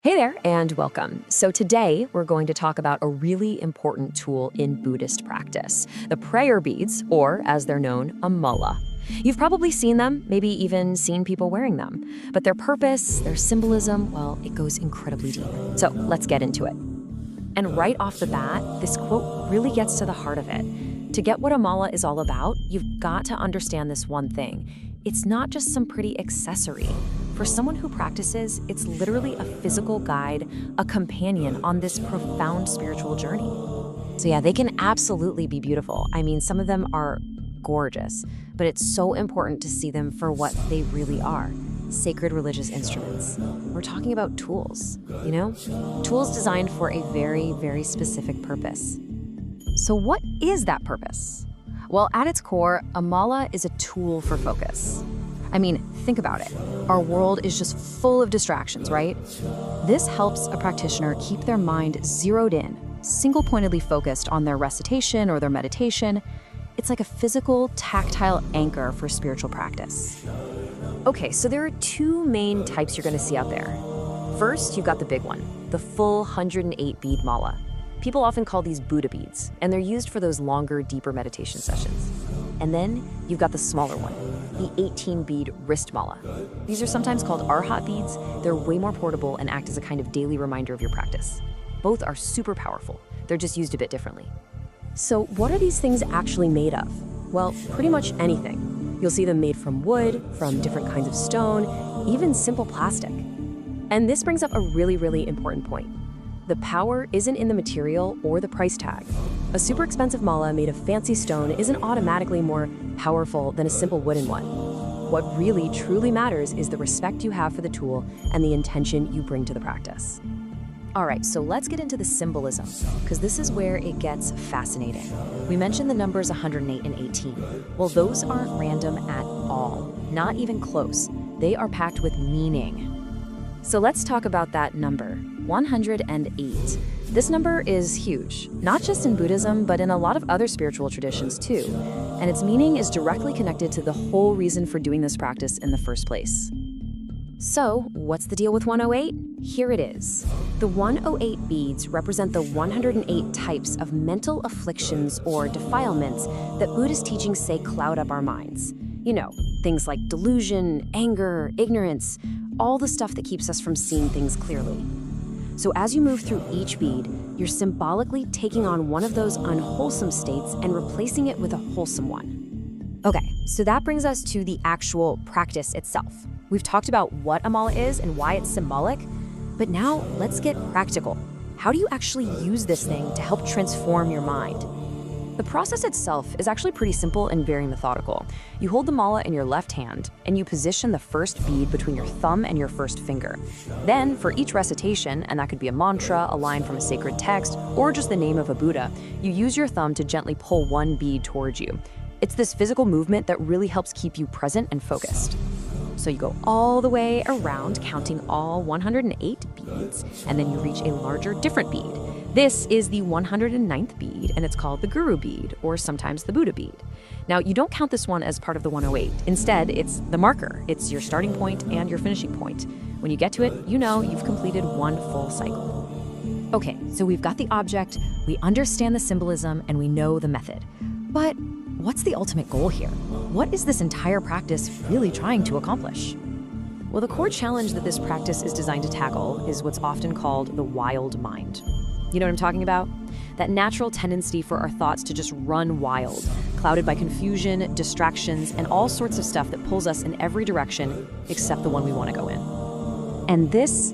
Hey there, and welcome. So today we're going to talk about a really important tool in Buddhist practice, the prayer beads, or as they're known, a mala. You've probably seen them, maybe even seen people wearing them. But their purpose, their symbolism, well, it goes incredibly deep. So let's get into it. And right off the bat, this quote really gets to the heart of it. To get what a mala is all about, you've got to understand this one thing. It's not just some pretty accessory. For someone who practices, it's literally a physical guide, a companion on this profound spiritual journey. So yeah, they can absolutely be beautiful. I mean, some of them are gorgeous, but it's so important to see them for what they really are, sacred religious instruments. We're talking about tools, you know? Tools designed for a very, very specific purpose. So what is that purpose? Well, at its core, a mala is a tool for focus. I mean, think about it. Our world is just full of distractions, right? This helps a practitioner keep their mind zeroed in, single-pointedly focused on their recitation or their meditation. It's like a physical, tactile anchor for spiritual practice. Okay, so there are two main types you're going to see out there. First, you've got the big one, the full 108 bead mala. People often call these Buddha beads, and they're used for those longer, deeper meditation sessions. And then you've got the smaller one, the 18 bead wrist mala. These are sometimes called Arhat beads. They're way more portable and act as a kind of daily reminder of your practice. Both are super powerful. They're just used a bit differently. So what are these things actually made of? Well, pretty much anything. You'll see them made from wood, from different kinds of stone, even simple plastic. And this brings up a really, really important point. The power isn't in the material or the price tag. A super expensive mala made of fancy stone isn't automatically more powerful than a simple wooden one. What really, truly matters is the respect you have for the tool and the intention you bring to the practice. All right, so let's get into the symbolism, because this is where it gets fascinating. We mentioned the numbers 108 and 18. Well, those aren't random at all, not even close. They are packed with meaning. So let's talk about that number, 108. This number is huge, not just in Buddhism, but in a lot of other spiritual traditions too. And its meaning is directly connected to the whole reason for doing this practice in the first place. So, what's the deal with 108? Here it is. The 108 beads represent the 108 types of mental afflictions or defilements that Buddhist teachings say cloud up our minds. You know, things like delusion, anger, ignorance, all the stuff that keeps us from seeing things clearly. So as you move through each bead, you're symbolically taking on one of those unwholesome states and replacing it with a wholesome one. Okay, so that brings us to the actual practice itself. We've talked about what a mala is and why it's symbolic, but now let's get practical. How do you actually use this thing to help transform your mind? The process itself is actually pretty simple and very methodical. You hold the mala in your left hand, and you position the first bead between your thumb and your first finger. Then, for each recitation, and that could be a mantra, a line from a sacred text, or just the name of a Buddha, you use your thumb to gently pull one bead towards you. It's this physical movement that really helps keep you present and focused. So you go all the way around, counting all 108 beads, and then you reach a larger, different bead. This is the 109th bead, and it's called the Guru Bead, or sometimes the Buddha Bead. Now, you don't count this one as part of the 108. Instead, it's the marker. It's your starting point and your finishing point. When you get to it, you know you've completed one full cycle. Okay, so we've got the object, we understand the symbolism, and we know the method. But what's the ultimate goal here? What is this entire practice really trying to accomplish? Well, the core challenge that this practice is designed to tackle is what's often called the wild mind. You know what I'm talking about? That natural tendency for our thoughts to just run wild, clouded by confusion, distractions, and all sorts of stuff that pulls us in every direction except the one we want to go in. And this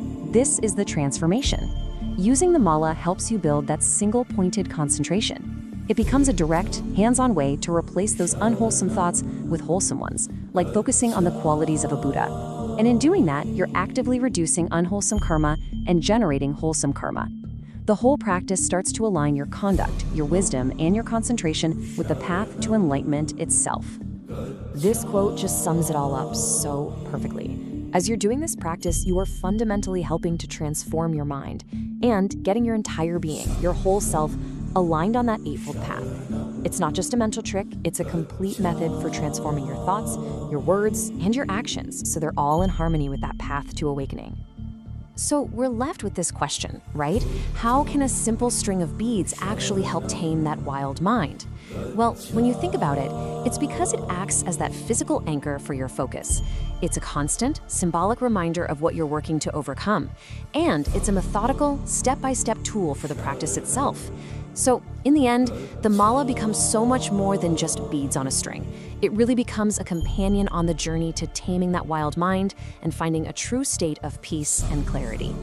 is the transformation. Using the mala helps you build that single-pointed concentration. It becomes a direct, hands-on way to replace those unwholesome thoughts with wholesome ones, like focusing on the qualities of a Buddha. And in doing that, you're actively reducing unwholesome karma and generating wholesome karma. The whole practice starts to align your conduct, your wisdom, and your concentration with the path to enlightenment itself. This quote just sums it all up so perfectly. As you're doing this practice, you are fundamentally helping to transform your mind and getting your entire being, your whole self, aligned on that Eightfold Path. It's not just a mental trick, it's a complete method for transforming your thoughts, your words, and your actions, so they're all in harmony with that path to awakening. So we're left with this question, right? How can a simple string of beads actually help tame that wild mind? Well, when you think about it, it's because it acts as that physical anchor for your focus. It's a constant, symbolic reminder of what you're working to overcome. And it's a methodical, step-by-step tool for the practice itself. So, in the end, the mala becomes so much more than just beads on a string. It really becomes a companion on the journey to taming that wild mind and finding a true state of peace and clarity.